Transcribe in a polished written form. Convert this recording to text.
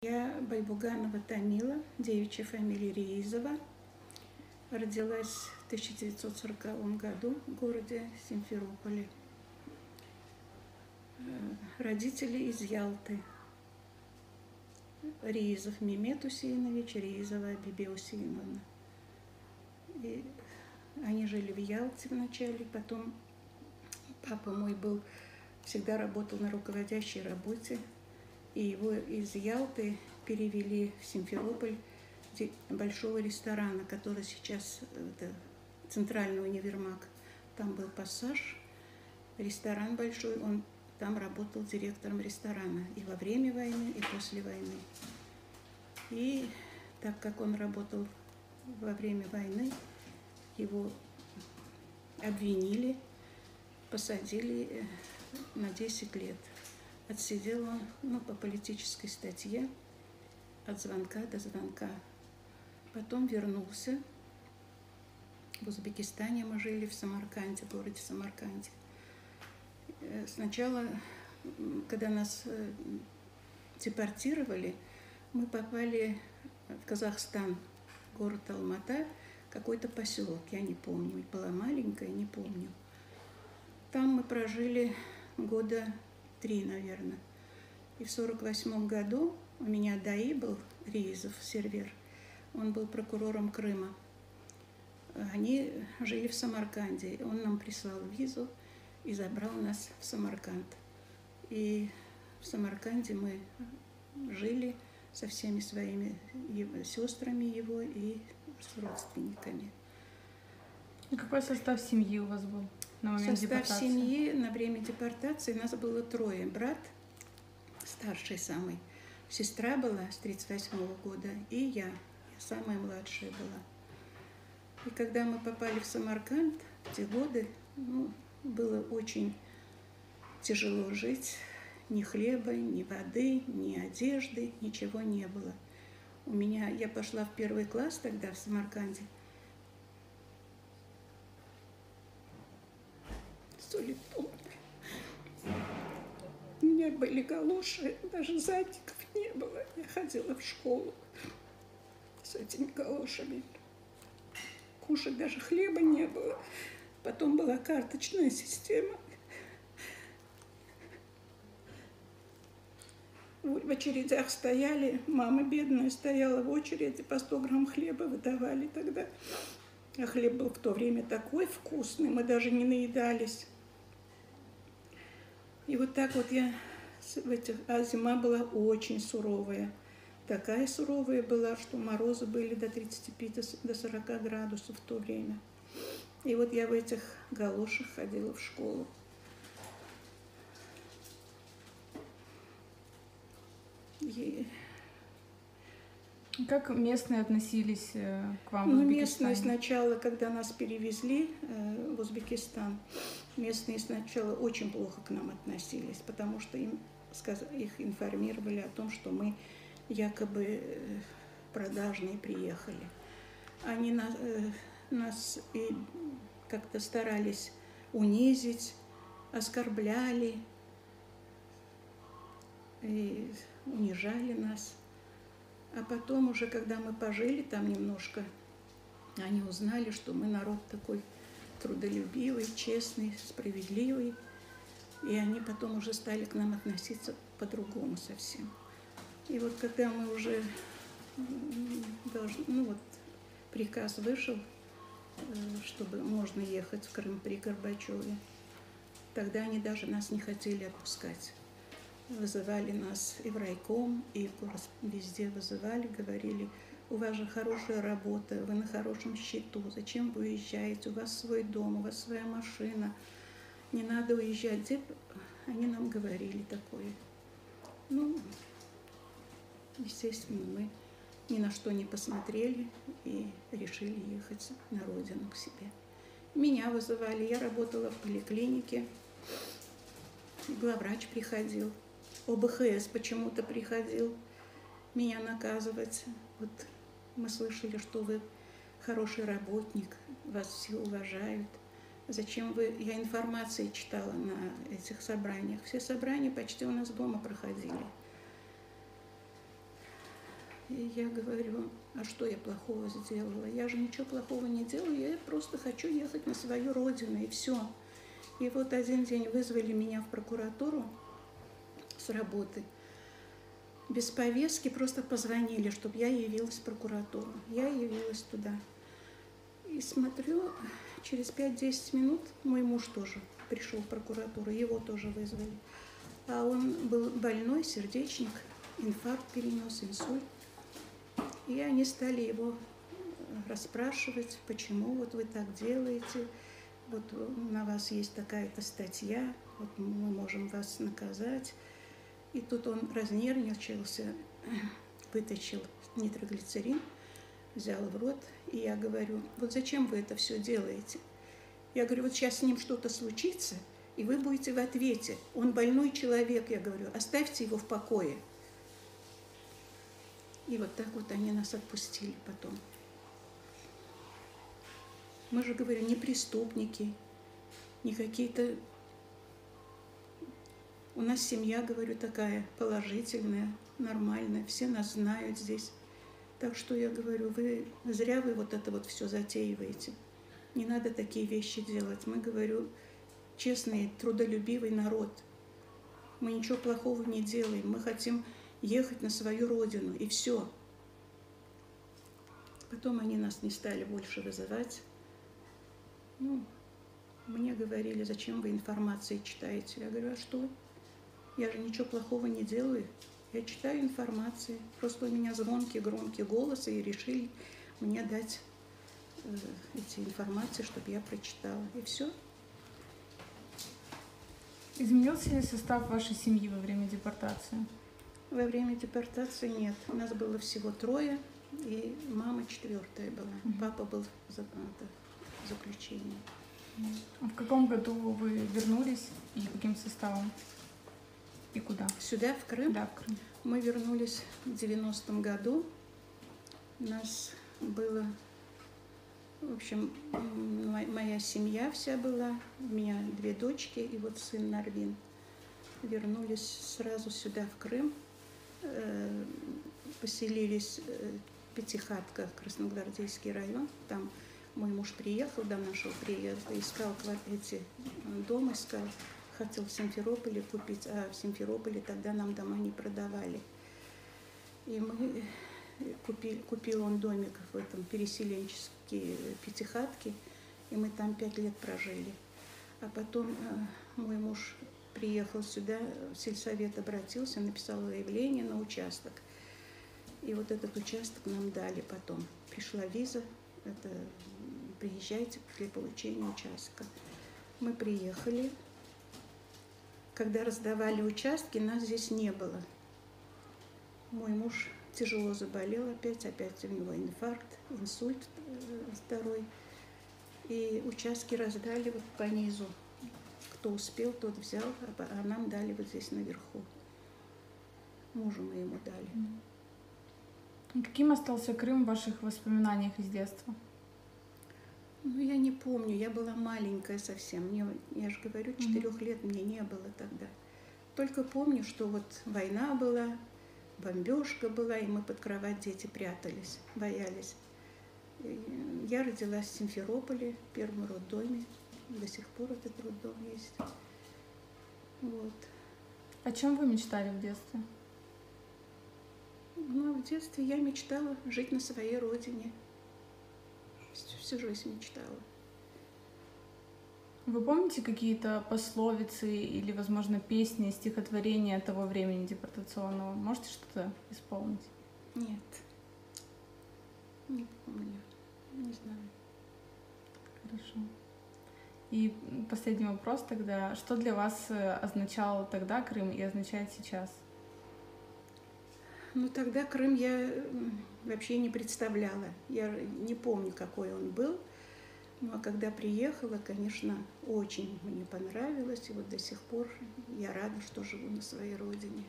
Я Байбуганова Тамила, девичья фамилия Риизова. Родилась в 1940 году в городе Симферополе. Родители из Ялты. Риизов Мемет Усейнович, Риизова Бибе Усейновна. И они жили в Ялте вначале, потом папа мой всегда работал на руководящей работе, и его из Ялты перевели в Симферополь, большого ресторана, который сейчас центральный универмаг. Там был пассаж, ресторан большой, он там работал директором ресторана и во время войны, и после войны. И так как он работал во время войны, его обвинили, посадили на 10 лет. Отсидел он по политической статье от звонка до звонка. Потом вернулся. В Узбекистане мы жили, в Самарканде, в городе Самарканде. Сначала, когда нас депортировали, мы попали в Казахстан, город Алмата, какой-то поселок, я не помню, была маленькая, не помню. Там мы прожили года 3, наверное. И в 1948 году у меня даи был, Риизов Сервер, он был прокурором Крыма. Они жили в Самарканде. Он нам прислал визу и забрал нас в Самарканд. И в Самарканде мы жили со всеми своими сестрами его и с родственниками. И какой состав семьи у вас был на момент депортации? Состав семьи на время депортации нас было 3. Брат, старший самый, сестра была с 1938 года, и я самая младшая была. И когда мы попали в Самарканд, в те годы, было очень тяжело жить. Ни хлеба, ни воды, ни одежды, ничего не было. Я пошла в 1 класс тогда в Самарканде. У меня были галоши, даже задников не было. Я ходила в школу с этими галошами. Кушать даже хлеба не было. Потом была карточная система. В очередях стояли, мама бедная стояла в очереди, по 100 грамм хлеба выдавали тогда. А хлеб был в то время такой вкусный, мы даже не наедались. И вот так вот а зима была очень суровая. Такая суровая была, что морозы были до 35, до 40 градусов в то время. И вот я в этих галошах ходила в школу. Как местные относились к вам в Узбекистане? Местные сначала, когда нас перевезли в Узбекистан, местные сначала очень плохо к нам относились, потому что их информировали о том, что мы якобы продажные приехали. Они нас и как-то старались унизить, оскорбляли и унижали нас. А потом уже, когда мы пожили там немножко, они узнали, что мы народ такой трудолюбивый, честный, справедливый. И они потом уже стали к нам относиться по-другому совсем. И вот когда мы уже приказ вышел, чтобы можно ехать в Крым при Горбачеве, тогда они даже нас не хотели отпускать. Вызывали нас и в райком, и везде вызывали, говорили: у вас же хорошая работа, вы на хорошем счету, зачем вы уезжаете, у вас свой дом, у вас своя машина, не надо уезжать. Они нам говорили такое. Естественно, мы ни на что не посмотрели и решили ехать на родину к себе. Меня вызывали, я работала в поликлинике, главврач приходил. ОБХС почему-то приходил меня наказывать. Вот мы слышали, что вы хороший работник, вас все уважают. Зачем вы... Я информации читала на этих собраниях. Все собрания почти у нас дома проходили. И я говорю, а что я плохого сделала? Я же ничего плохого не делаю, я просто хочу ехать на свою родину, и все. И вот один день вызвали меня в прокуратуру с работы. Без повестки просто позвонили, чтобы я явилась в прокуратуру. Я явилась туда. И смотрю, через 5-10 минут мой муж тоже пришел в прокуратуру, его тоже вызвали. А он был больной, сердечник, инфаркт перенес, инсульт. И они стали его расспрашивать, почему вот вы так делаете, вот на вас есть такая-то статья, вот мы можем вас наказать. И тут он разнервничался, вытащил нитроглицерин, взял в рот, и я говорю, вот зачем вы это все делаете? Я говорю, вот сейчас с ним что-то случится, и вы будете в ответе. Он больной человек, я говорю, оставьте его в покое. И вот так вот они нас отпустили потом. Мы же, говорю, не преступники, не какие-то... У нас семья, говорю, такая положительная, нормальная, все нас знают здесь. Так что я говорю, зря вы вот это вот все затеиваете. Не надо такие вещи делать. Мы, говорю, честный, трудолюбивый народ. Мы ничего плохого не делаем. Мы хотим ехать на свою родину, и все. Потом они нас не стали больше вызывать. Ну, мне говорили, зачем вы информации читаете? Я говорю, а что? Я же ничего плохого не делаю. Я читаю информацию. Просто у меня звонкий, громкий голос, и решили мне дать эти информации, чтобы я прочитала. И все. Изменился ли состав вашей семьи во время депортации? Во время депортации нет. У нас было всего 3, и мама 4-я была. Папа был в заключении. А в каком году вы вернулись и каким составом? И куда? Сюда, в Крым? Да, в Крым. Мы вернулись в 90-м году. У нас было, в общем, моя семья вся была. У меня 2 дочки и вот сын Нарвин. Вернулись сразу сюда, в Крым. Поселились в Пятихатках, Красногвардейский район. Там мой муж приехал до нашего приезда, искал дом, искал. Хотел в Симферополе купить, а в Симферополе тогда нам дома не продавали. И мы купил он домик в этом переселенческой Пятихатке, и мы там 5 лет прожили. А потом мой муж приехал сюда, в сельсовет обратился, написал заявление на участок. И вот этот участок нам дали потом. Пришла виза, приезжайте для получения участка. Мы приехали. Когда раздавали участки, нас здесь не было. Мой муж тяжело заболел опять у него инфаркт, инсульт 2. И участки раздали вот по низу. Кто успел, тот взял, а нам дали вот здесь наверху. Мужу моему дали. Каким остался Крым в ваших воспоминаниях из детства? Ну, я не помню, я была маленькая совсем. Я же говорю, 4 лет мне не было тогда. Только помню, что вот война была, бомбежка была, и мы под кровать дети прятались, боялись. Я родилась в Симферополе, в первом роддоме. До сих пор этот роддом есть. Вот. О чем вы мечтали в детстве? Ну, в детстве я мечтала жить на своей родине. Всю жизнь мечтала. Вы помните какие-то пословицы или, возможно, песни, стихотворения того времени депортационного? Можете что-то исполнить? Нет. Не помню. Не знаю. Хорошо. И последний вопрос тогда. Что для вас означал тогда Крым и означает сейчас? Ну, тогда Крым я вообще не представляла. Я не помню, какой он был. Ну, а когда приехала, конечно, очень мне понравилось. И вот до сих пор я рада, что живу на своей родине.